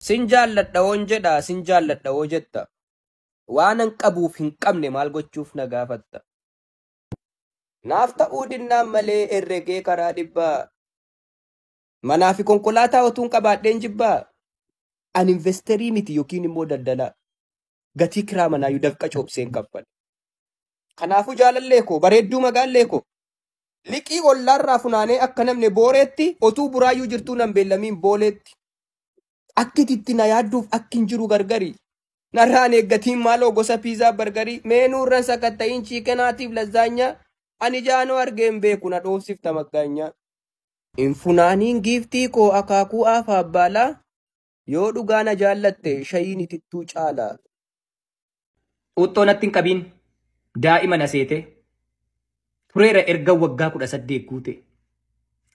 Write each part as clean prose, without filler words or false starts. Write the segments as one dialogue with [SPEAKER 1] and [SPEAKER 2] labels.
[SPEAKER 1] Sin jaalladha woon jedha sin jaalladha woo jetta. Waanan qabuuf hin qabne maal gochuuf na gaafatta. Naaf ta'uu dinnaan malee herregee karaa dhibbaa. Manaa fi konkolaataa otuun qabaadheen jibbaa. An investerii miti yookiin immoo daldalaa. Gatii kiraa manaayyuu dafqa coobseen kaffale. Kanaafuu jaalallee koo bareedduu magaallee koo. Liqii ollaarraa funaanee akka namne booreetti otuu buraayyuu jirtuu nan beellamiin booleetti. Akkititti na yaadduuf akkin jiru gargari. Narraan eeggatiin maaloo gosa piizaa bargarii meenuurran sakatta'iin chiikenaatiif lazzaanyaa ani jaanoo argeen beeku na dhoofsifta maggaanyaa. Infunaaniin giiftii koo akaakuu aafaa baalaa yoo dhugaa na jaallatte shayiin itittuu caalaa.
[SPEAKER 2] Uttoo natti hin qabiin daa'ima na seete tureera erga waggaa 18 guute.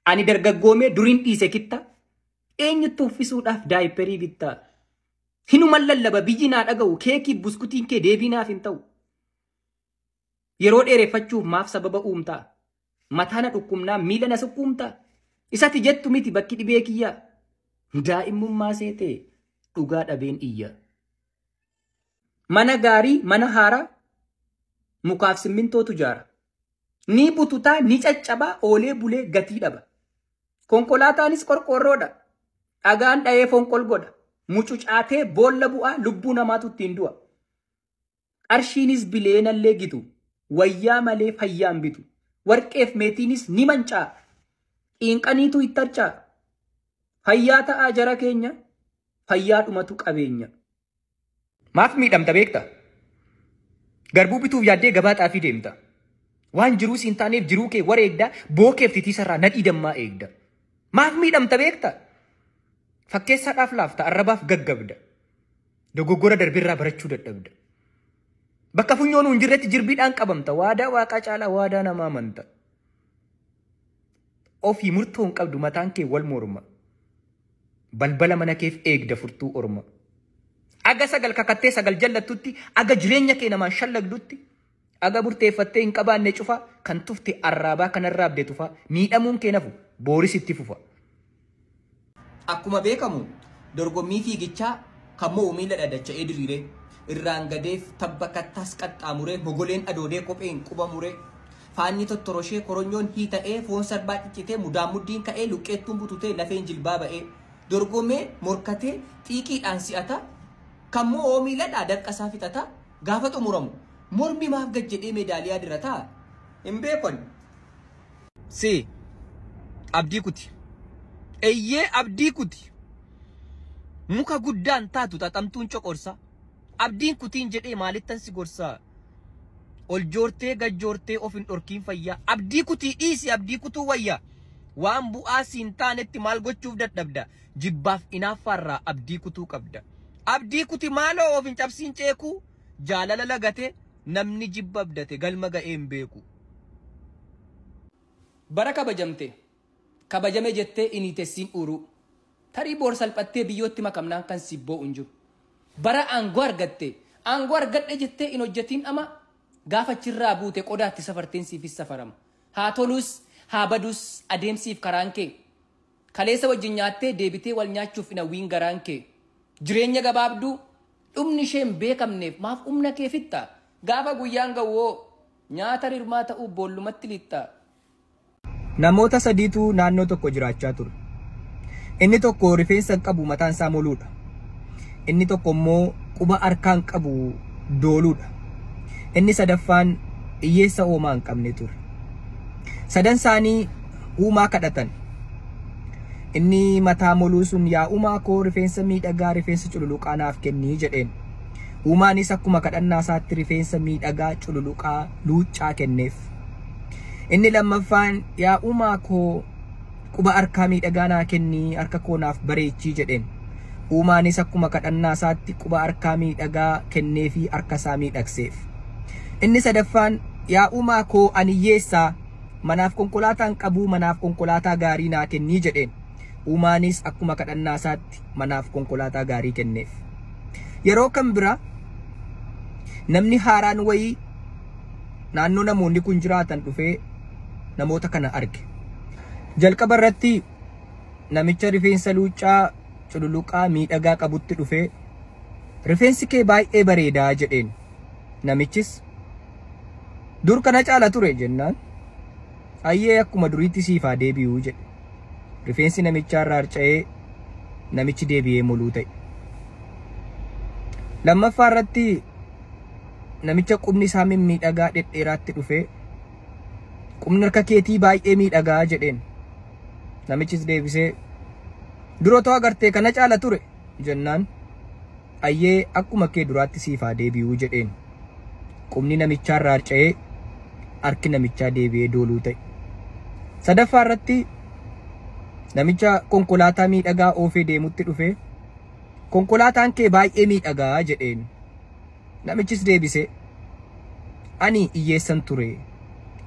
[SPEAKER 2] Ani dargaggoomee duriin dhiise kitta eenyutti uffisuudhaaf daayiperii bittaa. Hinuman lallaba biyyi naa dhaga'u keekii buskutiin kee deebiinaaf hin ta'u. Yeroo dheereffachuuf maaf sababa uumtaa. Mataa na dhukkubnaa miila na sukkuumtaa. Isatti jettu miti bakki dhibee kiyyaa. Daa'imummaa seetee dhugaa dhabeen iyya. Mana gaarii mana haaraa mukaaf simmintootu jaara. Ni bututaa ni caccabaa oolee bulee gatii dhaba. Konkolaataanis qorqorroodha. Dhagaan dha'ee fonqol godha. Mucucaatee boolla bu'aa lubbuu namaatu ittiin du'a. Qarshiinis bileenallee gitu. Wayyaa malee fayyaan bitu. Warqeef meetiinis ni mancaa. Xiinqaniitu itti harcaa. Fayyaa ta'aa jara keenya. Fayyaa dhumatu qabeenya. Maaf miidhamta beekta? Garbuu bituuf yaaddee gabaa xaafii deemta. Waan jiruu siin taaneef jiruu kee wareegda bookeef titiisarraa nadhii dammaa eegda. Maaf miidhamta beekta? Fakkeessaadhaaf laafta arrabaaf gaggabda. Dogoggora darbirraa barachuu dadhabda. Bakka funyoon hin jirretti jirbiidhaan qabamta. Waadaa waaqaa caalaa waadaa namaa amanta. Ofii murtoo hin qabdu mataan kee wal morma. Balbala mana keef eegda furtuu orma. Aga sagal kakattee sagal jallattutti aga jireenya kee namaan shallagdutti aga murteeffattee hin qabaanne cufa kan tufte arraabaa kanarraa abdee tufa miidhamuun kee nafu booris itti fufa.
[SPEAKER 1] Akkuma beekamu dorgommii fiigichaa kan mo'u miila dhadhacha'ee diriiree irraan gadeef tabba kattaas qaxxaamuree mogoleen adoodee kopheen quba muree faanni tottoroshee koronyoon hiita'ee foon sarbaa ciccitee mudaan muddiin ka'ee luqqeettuun bututee lafeen jilbaa ba'ee dorgommee morkatee xiiqiidhaan si'ata kan mo'oo miiladhaa daqqasaa fixata gaafa xumuramu mormi maaf gad jedhee meedaaliyaa dirataa hin beekon. Si abdii kuti. Eyyee abdii kuti. Muka guddaan taatu xaxamtuun coqorsa. Abdiin kutiin jedhee maalittan si gorsaa. Ol joortee gajjoortee of hin dhorkiin fayyaa. Abdii kutii dhiisi abdii kutuu wayyaa. Waan bu'aa siin taanetti maal gochuuf dadhabda. Jibbaaf inaaffaarraa abdii kutuu qabda. Abdii kuti maaloo of hin cabsiin ceekuu. Jaalala lagate namni jibba abdate galma ga'een beeku. Bara kabajamte. Kabajame jettee inni tessiin uruu. Tarii boor salphattee biyyootti makamnaan kan sibboo unjiru. Bara aangoo argatte. Aangoo argadhe jettee in hojjetiin ama gaafachirraa buute qodaatti safarteen siifis safarama. Haa tolus haa badus adeemsiif karaan kee. Kaleessa wajjin nyaattee deebitee wal nyaachuuf in hawwiin garaan kee. Jireenya gabaabduu dhumni isheen beekamneef maaf humna kee fitta. Gaafa guyyaan gawwoo nyaata rirmaa ta'uu boollumatti lixxa.
[SPEAKER 2] Namoota sadiitu naannoo tokko jiraachaa ture. Inni tokko rifeensa qabu mataan isaa moluudha. Inni tokko immoo quba harkaan qabu dooluudha. Inni sadaffaan hiyyeessa uumaa hin qabne ture. Sadan isaanii uumaa kadhatan. Inni mataa moluu sun yaa uumaa koo rifeensa miidhagaa rifeensa cululuqaa naaf kennii jedheen. Uumaanis akkuma kadhannaa isaatti rifeensa miidhagaa cululuqaa luuccaa kenneef. Inni lammaffaan yaa uumaa koo quba harkaa miidhagaa naa kennii harka koo naaf bareechii jedheen. Uumaanis akkuma kadhannaa isaatti quba harkaa miidhagaa kenneefi harka isaa miidhagseef. Inni sadaffaan yaa uumaa koo ani hiyyeessaa manaaf konkolaataan qabu manaaf konkolaataa gaarii naa kennii jedheen. Uumaanis akkuma kadhannaa isaatti manaaf konkolaataa gaarii kenneef. Yeroo kan bira namni haaraan wayii naannoo namoonni kun jiraatan dhufee namoota kana arge. Jalqaba irratti namicha rifeensa luuccaa cululuqaa miidhagaa qabutti dhufee rifeensi kee baay'ee bareedaa jedheen. Namichis dur kana caala ture jennaan ayyee akkuma duriitti siifaa deebi'uu jedhe. Rifeensi namichaa irraa harca'ee namichi deebi'ee moluu ta'e. Lammaffaa irratti namicha qubni isaa miidhagaa dhedheeraatti dhufee qubni harka keetii baay'ee miidhagaa jedheen. Namichis deebisee durotoo agartee kana caala ture jennaan ayyee akkuma kee duraatti siifaa deebi'uu jedheen. Qubni namichaa irraa harca'ee harki namichaa deebi'ee dooluu ta'e. Sadaffaa irratti namicha konkolaataa miidhagaa oofee deemutti dhufee konkolaataan kee baay'ee miidhagaa jedheen. Namichis deebisee ani hiyyeessan ture,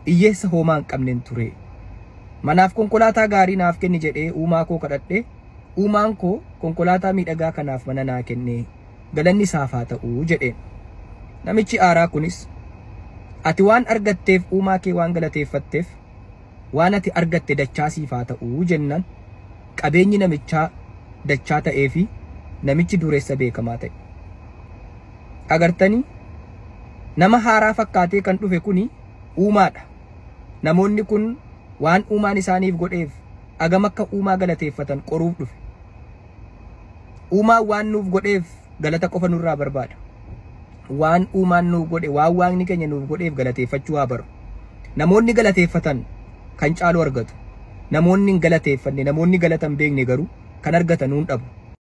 [SPEAKER 2] hiyyeessa homaa hin qabneen ture. Manaaf konkolaataa gaarii naaf kenni jedhee uumaa koo kadhadhe. Uumaan koo konkolaataa miidhagaa kanaaf mana naa kenne. Galanni isaaf haa ta'u jedheen. Namichi aaraa kunis ati waan argatteef uumaa kee waan galateeffatteef waan ati argatte dachaa siif haa ta'u jennaan qabeenyi namichaa dachaa ta'ee fi namichi dureessa beekamaa ta'e. Agartanii nama haaraa fakkaatee kan dhufe kuni uumaadha. Namoonni kun waan uumaan isaaniif godheef agam akka uumaa galateeffatan qoruuf dhufe. Uumaan waan nuuf godheef galata qofa nurraa barbaada. Waan uumaan nuuf godhe waan waaqni keenya nuuf godheef galateeffachuu haa baru. Namoonni galateeffatan kan caalu argatu. Namoonni hin galateeffanne namoonni galata hin beekne garuu kan argatan nuun dhabu.